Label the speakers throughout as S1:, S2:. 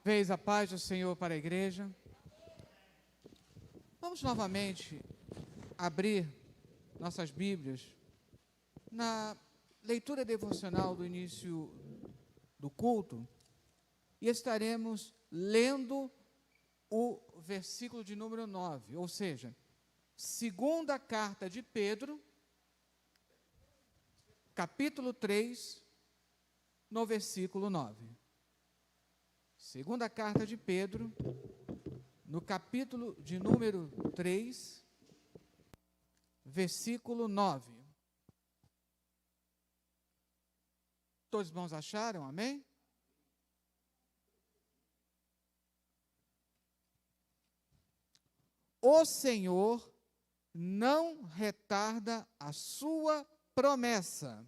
S1: Vez a paz do Senhor para a igreja. Vamos novamente abrir nossas Bíblias na leitura devocional do início do culto e estaremos lendo o versículo de número 9, ou seja, segunda carta de Pedro, capítulo 3, no versículo 9. Segunda carta de Pedro, no capítulo de número 3, versículo 9. Todos os irmãos acharam? Amém? O Senhor não retarda a sua promessa,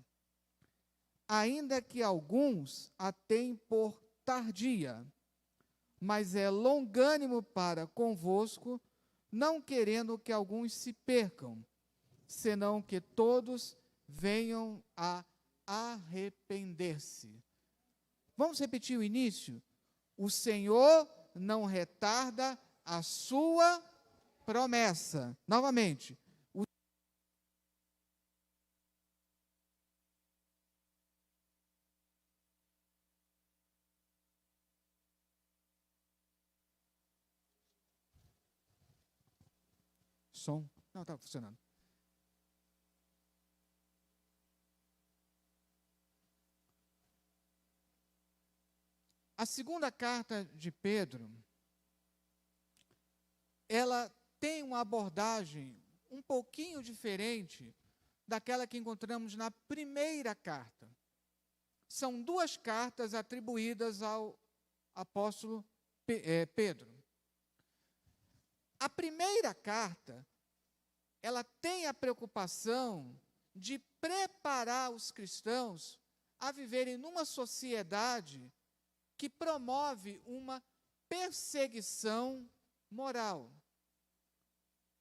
S1: ainda que alguns a tenham por tardia, mas é longânimo para convosco, não querendo que alguns se percam, senão que todos venham a arrepender-se. Vamos repetir o início? O Senhor não retarda a sua promessa. Novamente. Som. Não, estava funcionando. A segunda carta de Pedro, ela tem uma abordagem um pouquinho diferente daquela que encontramos na primeira carta. São duas cartas atribuídas ao apóstolo Pedro. A primeira carta, ela tem a preocupação de preparar os cristãos a viverem numa sociedade que promove uma perseguição moral.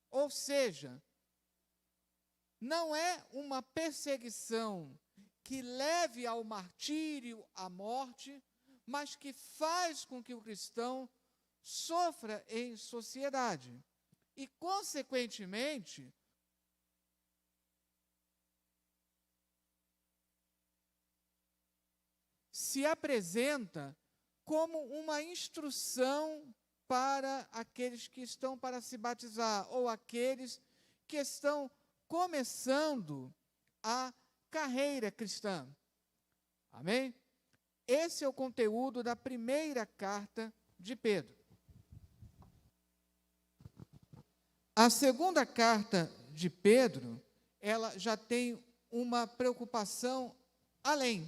S1: Ou seja, não é uma perseguição que leve ao martírio, à morte, mas que faz com que o cristão sofra em sociedade. E, consequentemente, se apresenta como uma instrução para aqueles que estão para se batizar, ou aqueles que estão começando a carreira cristã. Amém? Esse é o conteúdo da primeira carta de Pedro. A segunda carta de Pedro, ela já tem uma preocupação além,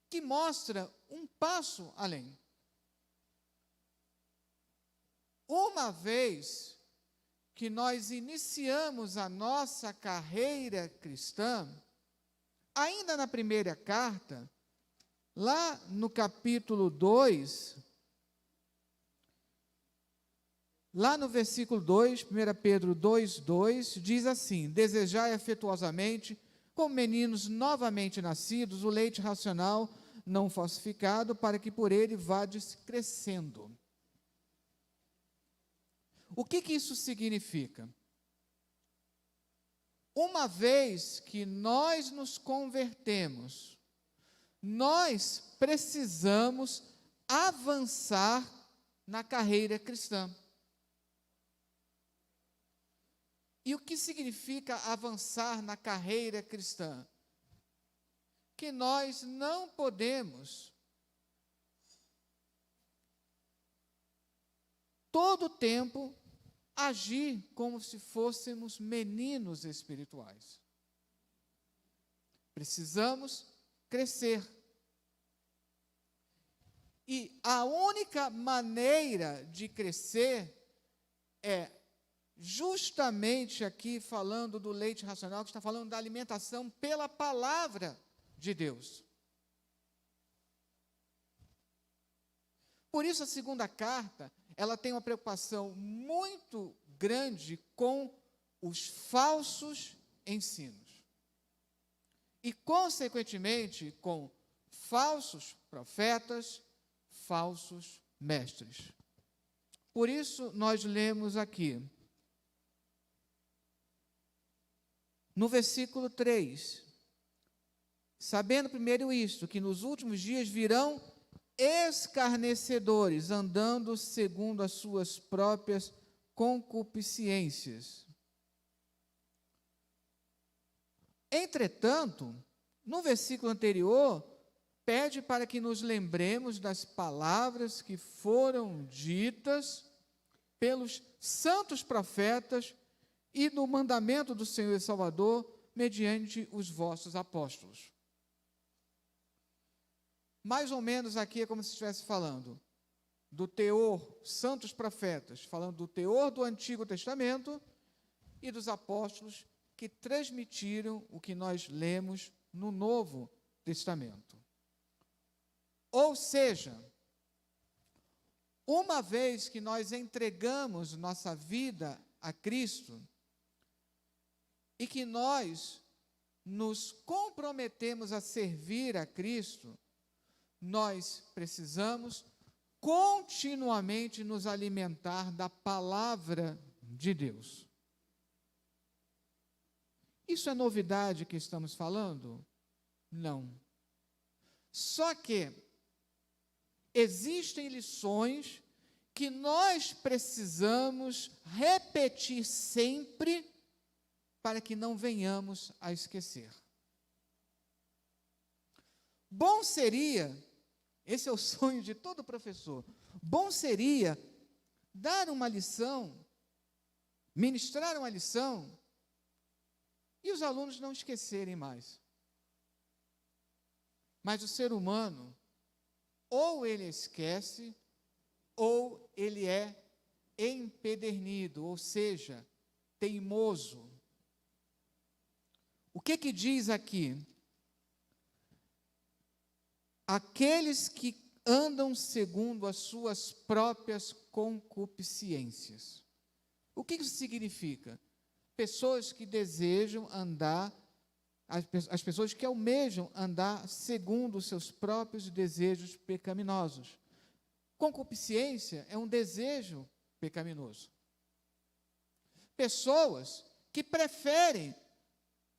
S1: que mostra um passo além. Uma vez que nós iniciamos a nossa carreira cristã, ainda na primeira carta, lá no capítulo 2, lá no versículo 2, 1 Pedro 2:2, diz assim: desejai afetuosamente, como meninos novamente nascidos, o leite racional não falsificado, para que por ele vades crescendo. O que isso significa? Uma vez que nós nos convertemos, nós precisamos avançar na carreira cristã. E o que significa avançar na carreira cristã? Que nós não podemos todo o tempo agir como se fôssemos meninos espirituais. Precisamos crescer. E a única maneira de crescer é justamente aqui falando do leite racional, que está falando da alimentação pela palavra de Deus. Por isso a segunda carta, ela tem uma preocupação muito grande com os falsos ensinos. E, consequentemente, com falsos profetas, falsos mestres. Por isso, nós lemos aqui, no versículo 3, sabendo primeiro isto, que nos últimos dias virão escarnecedores, andando segundo as suas próprias concupiscências. Entretanto, no versículo anterior, pede para que nos lembremos das palavras que foram ditas pelos santos profetas e do mandamento do Senhor e Salvador mediante os vossos apóstolos. Mais ou menos aqui é como se estivesse falando do teor, santos profetas, falando do teor do Antigo Testamento e dos apóstolos que transmitiram o que nós lemos no Novo Testamento. Ou seja, uma vez que nós entregamos nossa vida a Cristo e que nós nos comprometemos a servir a Cristo, nós precisamos continuamente nos alimentar da palavra de Deus. Isso é novidade que estamos falando? Não. Só que existem lições que nós precisamos repetir sempre para que não venhamos a esquecer. Bom seria, esse é o sonho de todo professor, bom seria dar uma lição, ministrar uma lição, e os alunos não esquecerem mais. Mas o ser humano, ou ele esquece, ou ele é empedernido, ou seja, teimoso. O que diz aqui? Aqueles que andam segundo as suas próprias concupiscências. O que isso significa? Pessoas que desejam andar, as pessoas que almejam andar segundo os seus próprios desejos pecaminosos. Concupiscência é um desejo pecaminoso. Pessoas que preferem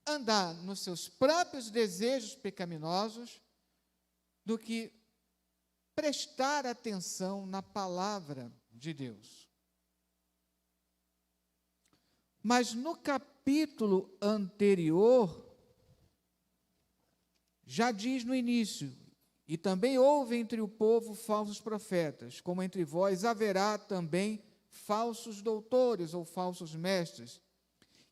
S1: andar nos seus próprios desejos pecaminosos do que prestar atenção na palavra de Deus. Mas no capítulo anterior, já diz no início, e também houve entre o povo falsos profetas, como entre vós haverá também falsos doutores ou falsos mestres,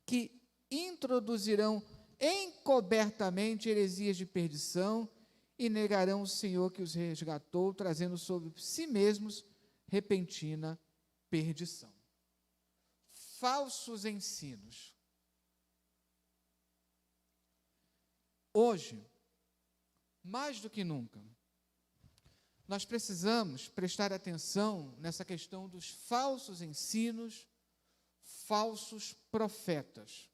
S1: que introduzirão encobertamente heresias de perdição e negarão o Senhor que os resgatou, trazendo sobre si mesmos repentina perdição. Falsos ensinos. Hoje, mais do que nunca, nós precisamos prestar atenção nessa questão dos falsos ensinos, falsos profetas.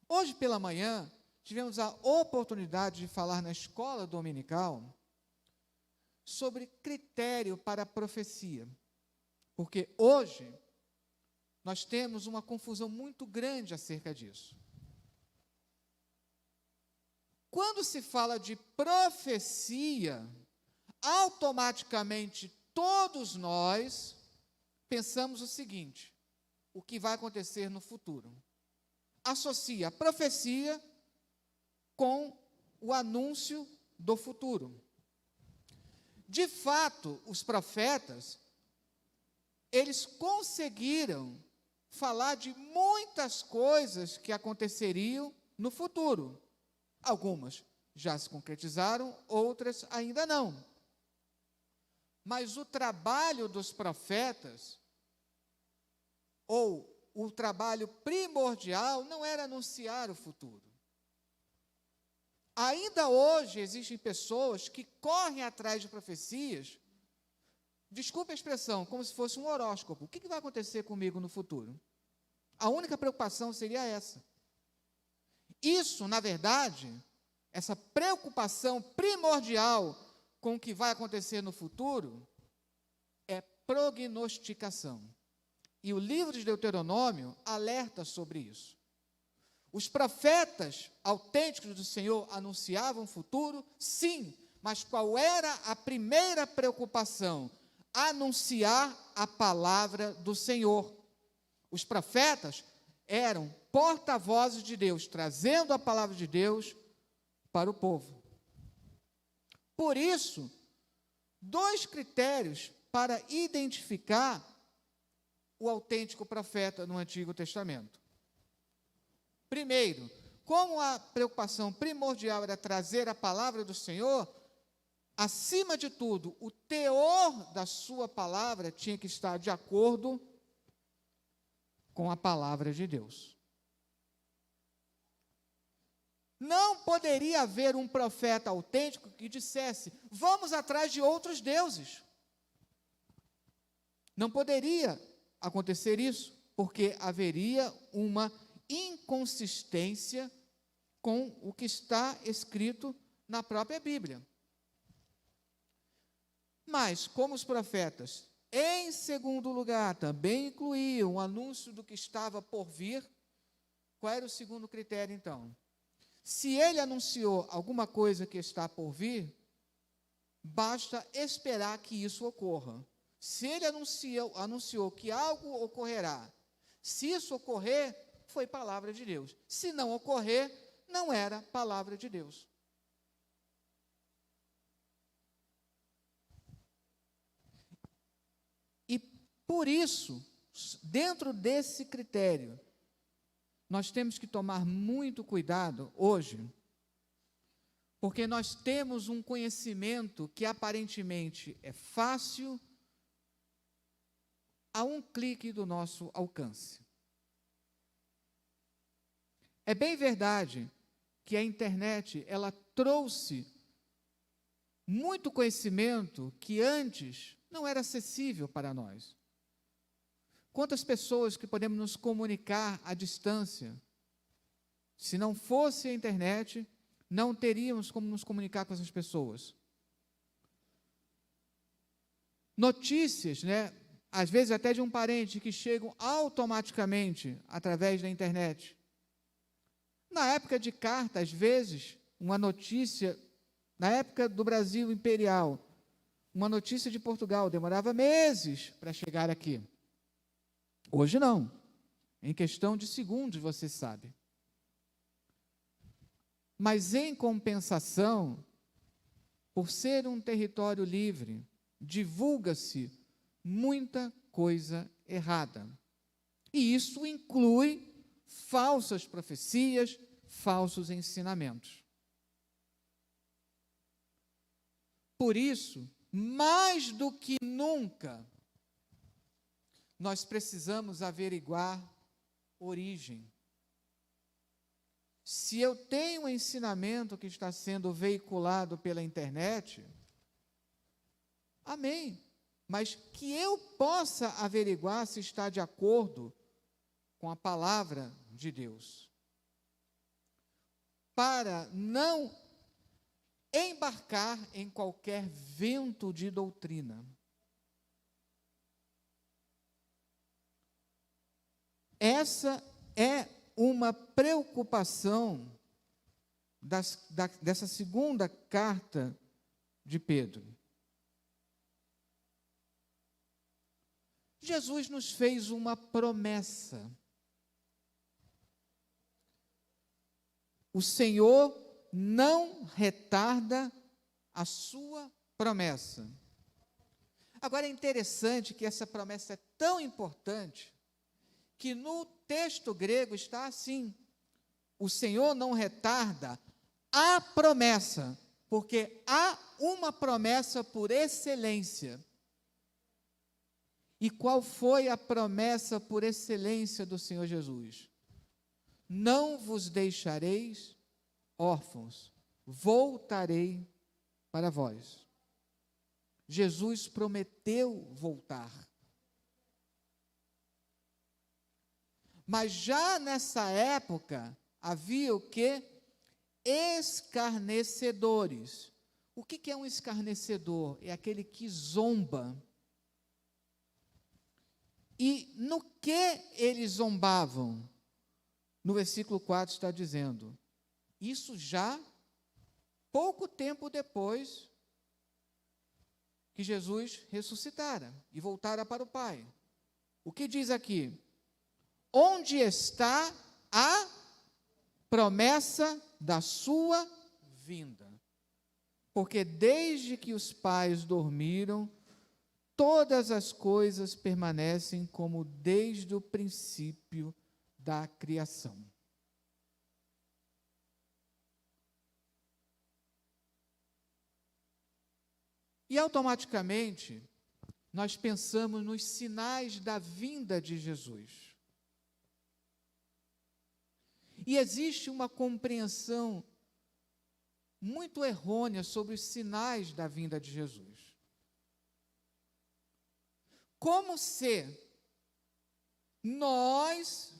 S1: Hoje pela manhã, tivemos a oportunidade de falar na escola dominical sobre critério para a profecia. Porque hoje nós temos uma confusão muito grande acerca disso. Quando se fala de profecia, automaticamente todos nós pensamos o seguinte: o que vai acontecer no futuro? Associa a profecia com o anúncio do futuro. De fato, os profetas, eles conseguiram falar de muitas coisas que aconteceriam no futuro. Algumas já se concretizaram, outras ainda não. Mas o trabalho dos profetas, ou o trabalho primordial, não era anunciar o futuro. Ainda hoje existem pessoas que correm atrás de profecias, desculpe a expressão, como se fosse um horóscopo. O que vai acontecer comigo no futuro? A única preocupação seria essa. Isso, na verdade, essa preocupação primordial com o que vai acontecer no futuro é prognosticação. E o livro de Deuteronômio alerta sobre isso. Os profetas autênticos do Senhor anunciavam o futuro? Sim, mas qual era a primeira preocupação? Anunciar a palavra do Senhor. Os profetas eram porta-vozes de Deus, trazendo a palavra de Deus para o povo. Por isso, 2 critérios para identificar o autêntico profeta no Antigo Testamento. Primeiro, como a preocupação primordial era trazer a palavra do Senhor, acima de tudo, o teor da sua palavra tinha que estar de acordo com a palavra de Deus. Não poderia haver um profeta autêntico que dissesse: vamos atrás de outros deuses. Não poderia acontecer isso, porque haveria uma inconsistência com o que está escrito na própria Bíblia. Mas, como os profetas, em segundo lugar, também incluíam o anúncio do que estava por vir, qual era o segundo critério, então? Se ele anunciou alguma coisa que está por vir, basta esperar que isso ocorra. Se ele anunciou que algo ocorrerá, se isso ocorrer, foi palavra de Deus. Se não ocorrer, não era palavra de Deus. E por isso, dentro desse critério, nós temos que tomar muito cuidado hoje, porque nós temos um conhecimento que aparentemente é fácil, a um clique do nosso alcance. É bem verdade que a internet, ela trouxe muito conhecimento que antes não era acessível para nós. Quantas pessoas que podemos nos comunicar à distância? Se não fosse a internet, não teríamos como nos comunicar com essas pessoas. Notícias, às vezes até de um parente, que chegam automaticamente através da internet. Na época de carta, às vezes, uma notícia, na época do Brasil imperial, uma notícia de Portugal demorava meses para chegar aqui. Hoje não. Em questão de segundos, você sabe. Mas, em compensação, por ser um território livre, divulga-se muita coisa errada. E isso inclui falsas profecias, falsos ensinamentos. Por isso, mais do que nunca, nós precisamos averiguar origem. Se eu tenho um ensinamento que está sendo veiculado pela internet, amém. Mas que eu possa averiguar se está de acordo com a palavra de Deus. Para não embarcar em qualquer vento de doutrina. Essa é uma preocupação dessa segunda carta de Pedro. Jesus nos fez uma promessa. O Senhor não retarda a sua promessa. Agora é interessante que essa promessa é tão importante que no texto grego está assim: o Senhor não retarda a promessa, porque há uma promessa por excelência. E qual foi a promessa por excelência do Senhor Jesus? Não vos deixareis órfãos, voltarei para vós. Jesus prometeu voltar. Mas já nessa época, havia o quê? Escarnecedores. O que é um escarnecedor? É aquele que zomba. E no que eles zombavam? No versículo 4 está dizendo, isso já pouco tempo depois que Jesus ressuscitara e voltara para o Pai. O que diz aqui? Onde está a promessa da sua vinda? Porque desde que os pais dormiram, todas as coisas permanecem como desde o princípio da criação. E automaticamente, nós pensamos nos sinais da vinda de Jesus. E existe uma compreensão muito errônea sobre os sinais da vinda de Jesus. Como se nós,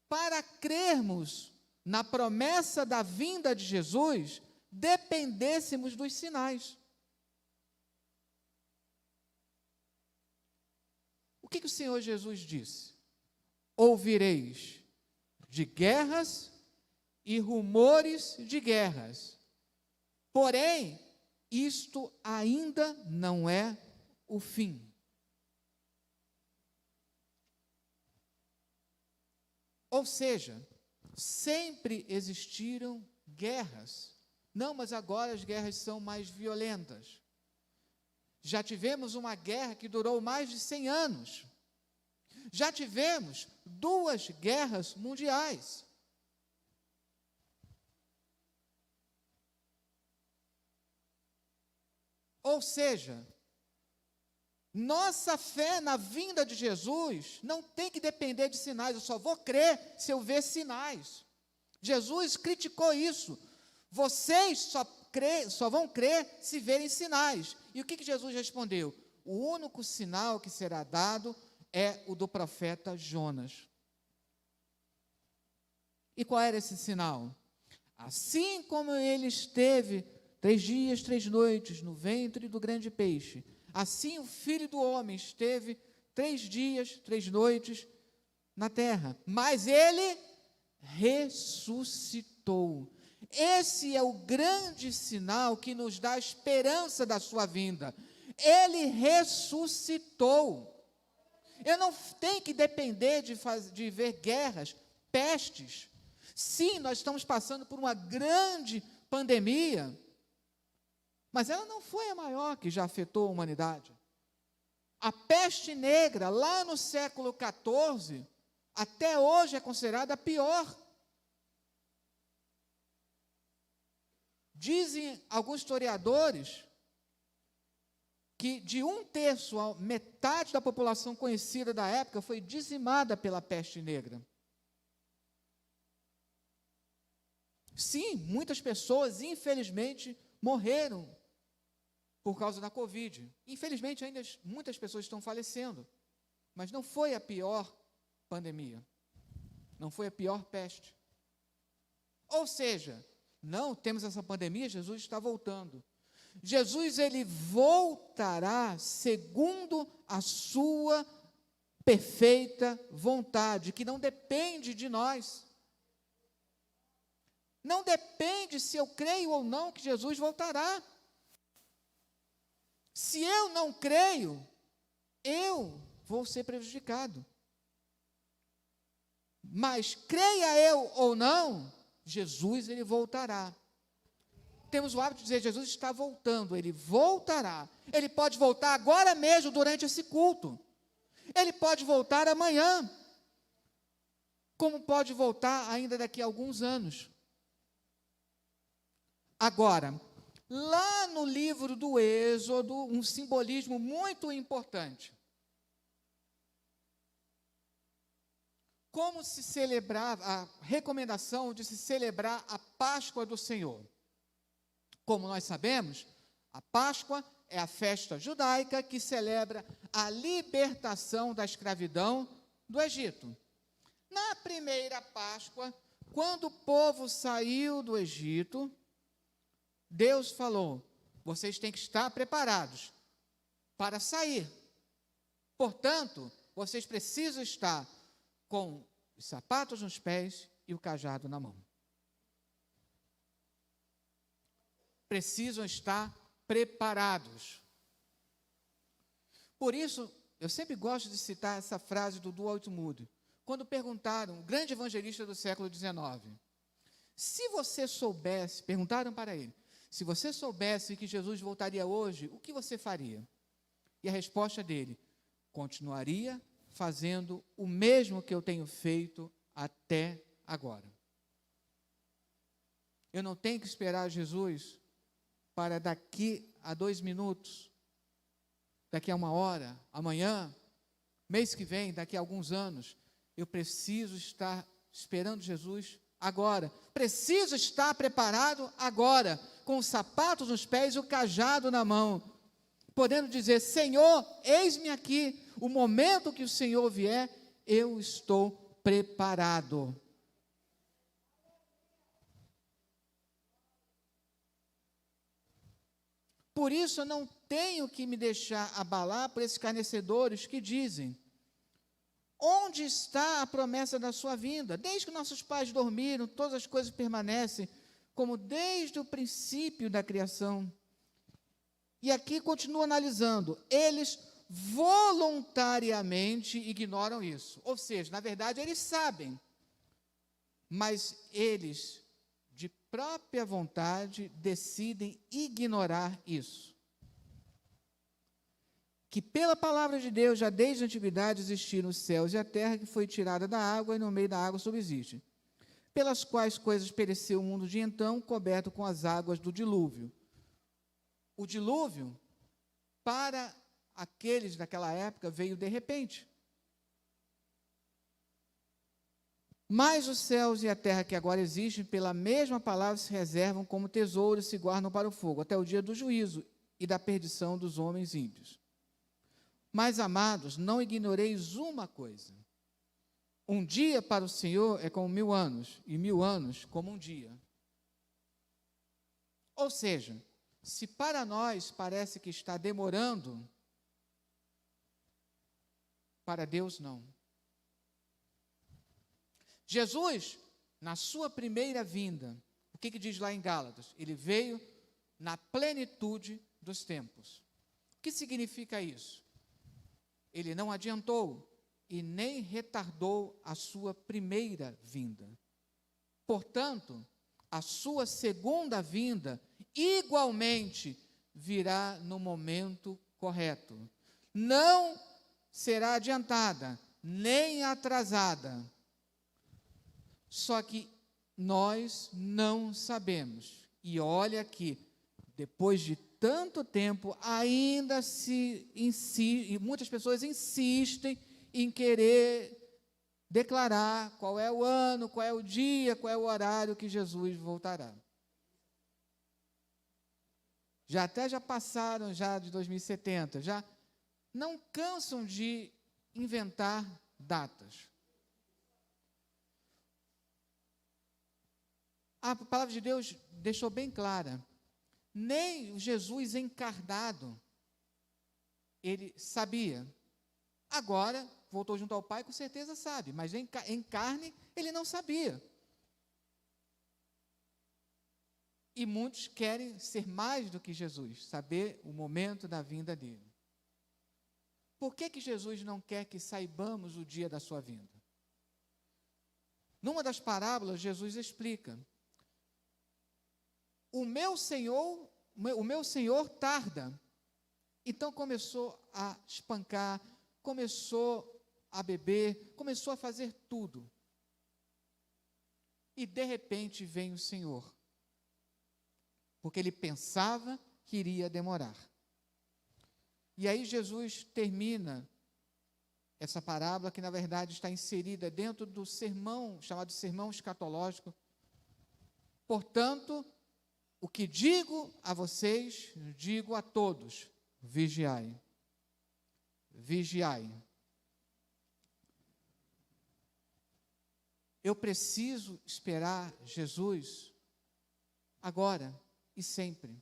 S1: para crermos na promessa da vinda de Jesus, dependêssemos dos sinais. O que o Senhor Jesus disse? Ouvireis de guerras e rumores de guerras. Porém, isto ainda não é o fim. Ou seja, sempre existiram guerras. Não, mas agora as guerras são mais violentas. Já tivemos uma guerra que durou mais de 100 anos. Já tivemos 2 guerras mundiais. Ou seja, nossa fé na vinda de Jesus não tem que depender de sinais. Eu só vou crer se eu ver sinais. Jesus criticou isso. Vocês só vão crer se verem sinais. E o que Jesus respondeu? O único sinal que será dado é o do profeta Jonas. E qual era esse sinal? Assim como ele esteve 3 dias, 3 noites no ventre do grande peixe, assim o Filho do Homem esteve 3 dias, 3 noites na terra. Mas ele ressuscitou. Esse é o grande sinal que nos dá a esperança da sua vinda. Ele ressuscitou. Eu não tenho que depender de ver guerras, pestes. Sim, nós estamos passando por uma grande pandemia, mas ela não foi a maior que já afetou a humanidade. A peste negra, lá no século XIV, até hoje é considerada a pior. Dizem alguns historiadores que de 1/3 a metade da população conhecida da época foi dizimada pela peste negra. Sim, muitas pessoas, infelizmente, morreram por causa da Covid. Infelizmente, ainda muitas pessoas estão falecendo. Mas não foi a pior pandemia. Não foi a pior peste. Ou seja, não temos essa pandemia, Jesus está voltando. Jesus, ele voltará segundo a sua perfeita vontade, que não depende de nós. Não depende se eu creio ou não que Jesus voltará. Se eu não creio, eu vou ser prejudicado. Mas creia eu ou não, Jesus, ele voltará. Temos o hábito de dizer, Jesus está voltando, ele voltará. Ele pode voltar agora mesmo, durante esse culto. Ele pode voltar amanhã. Como pode voltar ainda daqui a alguns anos. Agora, lá no livro do Êxodo, um simbolismo muito importante. Como se celebrava, a recomendação de se celebrar a Páscoa do Senhor. Como nós sabemos, a Páscoa é a festa judaica que celebra a libertação da escravidão do Egito. Na primeira Páscoa, quando o povo saiu do Egito, Deus falou, vocês têm que estar preparados para sair. Portanto, vocês precisam estar com os sapatos nos pés e o cajado na mão. Precisam estar preparados. Por isso, eu sempre gosto de citar essa frase do Dwight Moody, quando perguntaram, o grande evangelista do século XIX, se você soubesse, perguntaram para ele, se você soubesse que Jesus voltaria hoje, o que você faria? E a resposta dele, continuaria fazendo o mesmo que eu tenho feito até agora. Eu não tenho que esperar Jesus para daqui a 2 minutos, daqui a 1 hora, amanhã, mês que vem, daqui a alguns anos. Eu preciso estar esperando Jesus agora. Preciso estar preparado agora, com os sapatos nos pés e o cajado na mão, podendo dizer, Senhor, eis-me aqui, o momento que o Senhor vier, eu estou preparado. Por isso, eu não tenho que me deixar abalar por esses escarnecedores que dizem, onde está a promessa da sua vinda? Desde que nossos pais dormiram, todas as coisas permanecem, como desde o princípio da criação. E aqui continua analisando, eles voluntariamente ignoram isso. Ou seja, na verdade, eles sabem, mas eles, de própria vontade, decidem ignorar isso. Que pela palavra de Deus, já desde a antiguidade existiram os céus e a terra, que foi tirada da água e no meio da água subsiste, pelas quais coisas pereceu o mundo de então, coberto com as águas do dilúvio. O dilúvio, para aqueles daquela época, veio de repente. Mas os céus e a terra que agora existem, pela mesma palavra se reservam como tesouro e se guardam para o fogo, até o dia do juízo e da perdição dos homens ímpios. Mas, amados, não ignoreis uma coisa. Um dia para o Senhor é como 1000 anos, e 1000 anos como um dia. Ou seja, se para nós parece que está demorando, para Deus não. Jesus, na sua primeira vinda, o que diz lá em Gálatas? Ele veio na plenitude dos tempos. O que significa isso? Ele não adiantou e nem retardou a sua primeira vinda. Portanto, a sua segunda vinda, igualmente, virá no momento correto. Não será adiantada, nem atrasada. Só que nós não sabemos. E olha que, depois de tanto tempo, ainda e muitas pessoas insistem em querer declarar qual é o ano, qual é o dia, qual é o horário que Jesus voltará. Já passaram de 2070, já não cansam de inventar datas. A palavra de Deus deixou bem clara, nem o Jesus encarnado, ele sabia. Agora, voltou junto ao Pai, com certeza sabe, mas em carne, ele não sabia. E muitos querem ser mais do que Jesus, saber o momento da vinda dele. Por que Jesus não quer que saibamos o dia da sua vinda? Numa das parábolas, Jesus explica, o meu Senhor tarda. Então começou a espancar, começou a beber, começou a fazer tudo. E de repente vem o Senhor, porque ele pensava que iria demorar. E aí Jesus termina essa parábola, que na verdade está inserida dentro do sermão, chamado sermão escatológico. Portanto, o que digo a vocês, digo a todos, vigiai. Vigiai. Eu preciso esperar Jesus agora e sempre.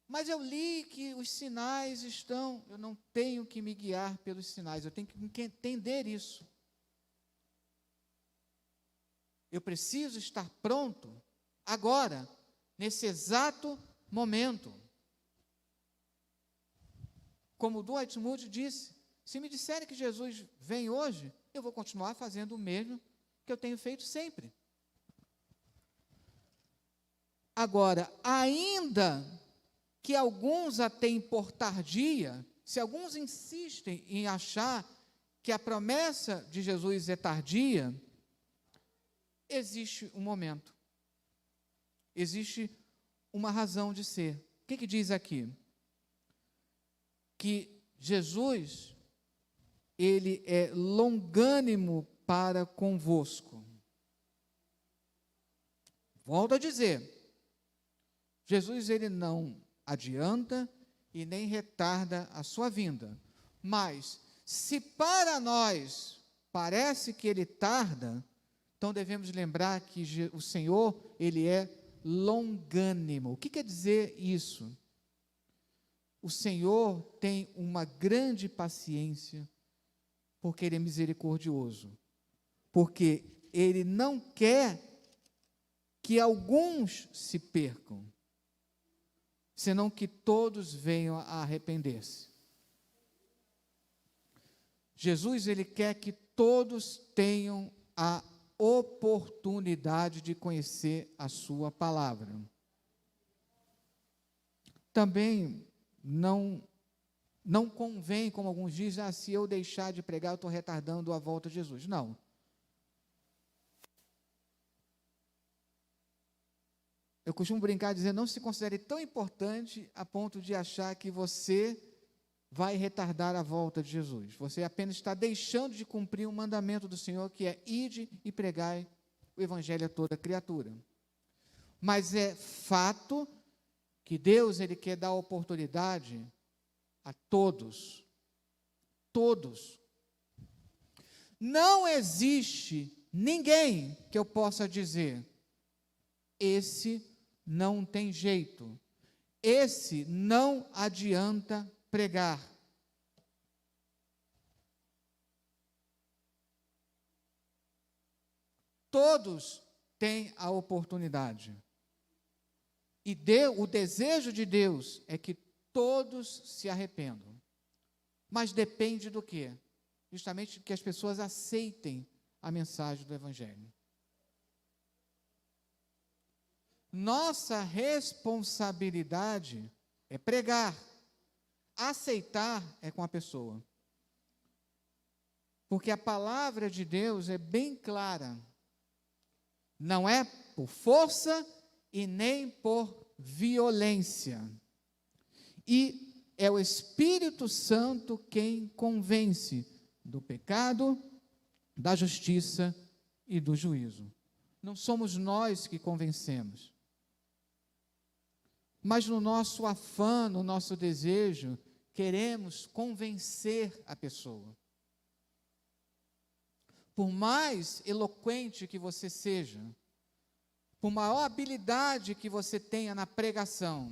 S1: Mas eu li que os sinais estão... Eu não tenho que me guiar pelos sinais, eu tenho que entender isso. Eu preciso estar pronto agora, nesse exato momento. Como Dwight Moody disse, se me disserem que Jesus vem hoje, eu vou continuar fazendo o mesmo que eu tenho feito sempre. Agora, ainda que alguns a tenham por tardia, se alguns insistem em achar que a promessa de Jesus é tardia, existe um momento, existe uma razão de ser. O que diz aqui? Que Jesus, ele é longânimo para convosco. Volto a dizer, Jesus, ele não adianta e nem retarda a sua vinda, mas se para nós parece que ele tarda, então devemos lembrar que o Senhor, ele é longânimo. O que quer dizer isso? O Senhor tem uma grande paciência, porque ele é misericordioso, porque ele não quer que alguns se percam, senão que todos venham a arrepender-se. Jesus, ele quer que todos tenham a oportunidade de conhecer a sua palavra. Também não convém, como alguns dizem, se eu deixar de pregar, eu estou retardando a volta de Jesus. Não. Eu costumo brincar dizendo, não se considere tão importante a ponto de achar que você vai retardar a volta de Jesus. Você apenas está deixando de cumprir um mandamento do Senhor, que é ide e pregai o evangelho a toda criatura. Mas é fato que Deus, ele quer dar oportunidade a todos. Todos. Não existe ninguém que eu possa dizer, esse não tem jeito, esse não adianta pregar. Todos têm a oportunidade. E o desejo de Deus é que todos se arrependam. Mas depende do quê? Justamente que as pessoas aceitem a mensagem do Evangelho. Nossa responsabilidade é pregar. Aceitar é com a pessoa. Porque a palavra de Deus é bem clara. Não é por força e nem por violência. E é o Espírito Santo quem convence do pecado, da justiça e do juízo. Não somos nós que convencemos. Mas no nosso afã, no nosso desejo, queremos convencer a pessoa. Por mais eloquente que você seja, por maior habilidade que você tenha na pregação,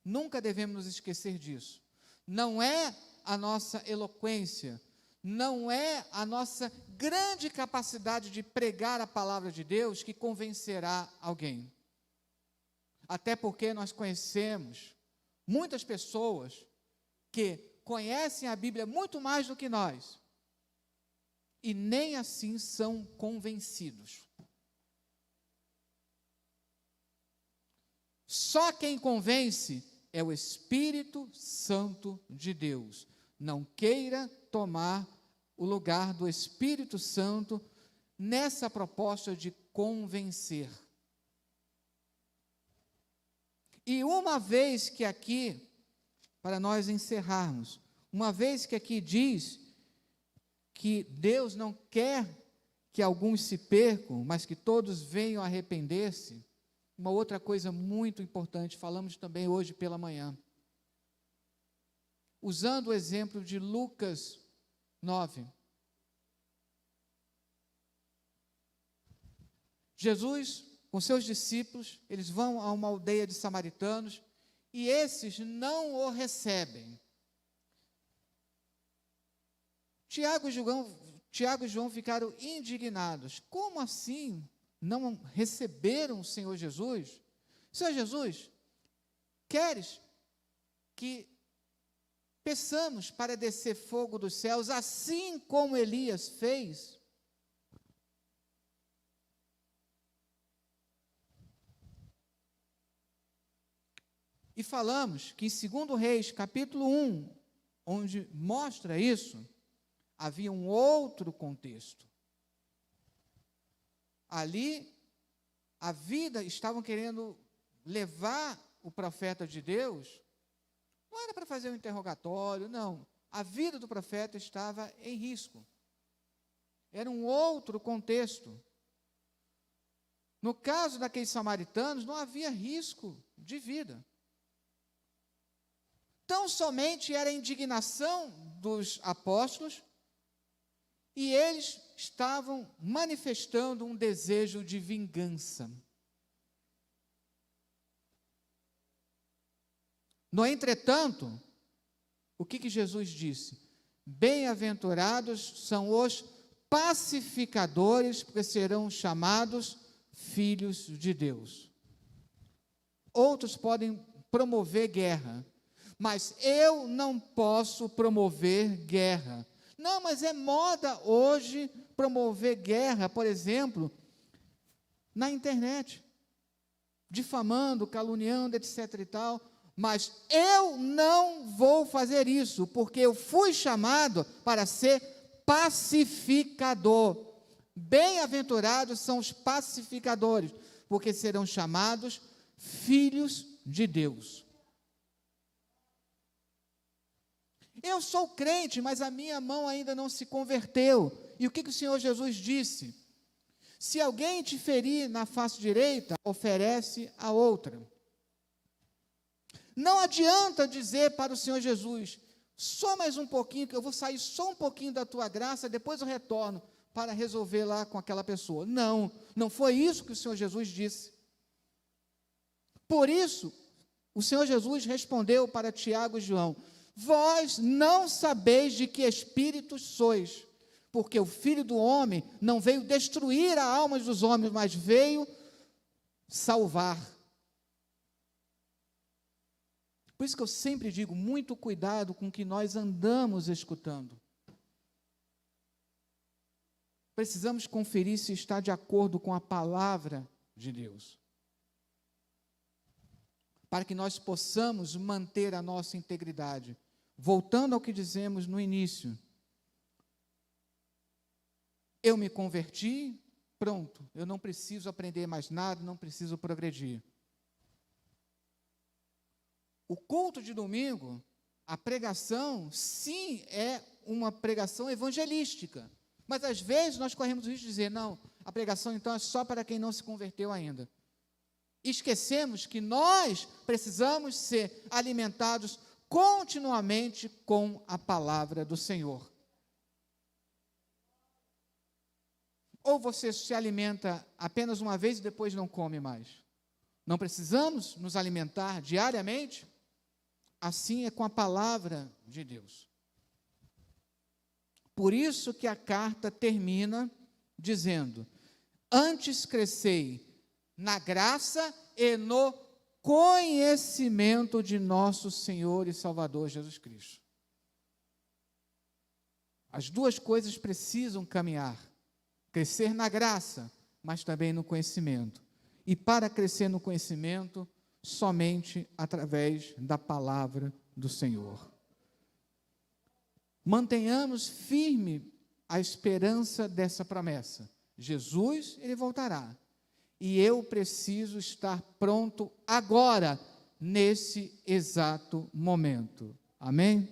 S1: nunca devemos nos esquecer disso. Não é a nossa eloquência, não é a nossa grande capacidade de pregar a palavra de Deus que convencerá alguém. Até porque nós conhecemos muitas pessoas que conhecem a Bíblia muito mais do que nós, e nem assim são convencidos. Só quem convence é o Espírito Santo de Deus. Não queira tomar o lugar do Espírito Santo nessa proposta de convencer. E uma vez que aqui, para nós encerrarmos, uma vez que aqui diz que Deus não quer que alguns se percam, mas que todos venham a arrepender-se, uma outra coisa muito importante, falamos também hoje pela manhã, usando o exemplo de Lucas 9. Jesus, com seus discípulos, eles vão a uma aldeia de samaritanos, e esses não o recebem. Tiago e João ficaram indignados. Como assim não receberam o Senhor Jesus? Senhor Jesus, queres que peçamos para descer fogo dos céus, assim como Elias fez? E falamos que em 2 Reis, capítulo 1, onde mostra isso, havia um outro contexto. Ali, a vida, estavam querendo levar o profeta de Deus, não era para fazer um interrogatório, não. A vida do profeta estava em risco. Era um outro contexto. No caso daqueles samaritanos, não havia risco de vida. Tão somente era a indignação dos apóstolos, e eles estavam manifestando um desejo de vingança. No entretanto, o que Jesus disse? Bem-aventurados são os pacificadores, porque serão chamados filhos de Deus. Outros podem promover guerra, mas eu não posso promover guerra. Não, mas é moda hoje promover guerra, por exemplo, na internet, difamando, caluniando, etc. e tal. Mas eu não vou fazer isso, porque eu fui chamado para ser pacificador. Bem-aventurados são os pacificadores, porque serão chamados filhos de Deus. Eu sou crente, mas a minha mão ainda não se converteu. E o que o Senhor Jesus disse? Se alguém te ferir na face direita, oferece a outra. Não adianta dizer para o Senhor Jesus, só mais um pouquinho, que eu vou sair só um pouquinho da tua graça, depois eu retorno para resolver lá com aquela pessoa. Não, não foi isso que o Senhor Jesus disse. Por isso, o Senhor Jesus respondeu para Tiago e João, vós não sabeis de que espírito sois, porque o Filho do Homem não veio destruir a alma dos homens, mas veio salvar. Por isso que eu sempre digo, muito cuidado com o que nós andamos escutando. Precisamos conferir se está de acordo com a palavra de Deus, para que nós possamos manter a nossa integridade. Voltando ao que dizemos no início, eu me converti, pronto, eu não preciso aprender mais nada, não preciso progredir. O culto de domingo, a pregação, sim, é uma pregação evangelística, mas às vezes nós corremos o risco de dizer, não, a pregação então é só para quem não se converteu ainda. Esquecemos que nós precisamos ser alimentados continuamente com a palavra do Senhor. Ou você se alimenta apenas uma vez e depois não come mais? Não precisamos nos alimentar diariamente? Assim é com a palavra de Deus. Por isso que a carta termina dizendo, antes crescei na graça e no conhecimento de nosso Senhor e Salvador Jesus Cristo. As duas coisas precisam caminhar. Crescer na graça, mas também no conhecimento. E para crescer no conhecimento, somente através da palavra do Senhor. Mantenhamos firme a esperança dessa promessa. Jesus, ele voltará. E eu preciso estar pronto agora, nesse exato momento. Amém?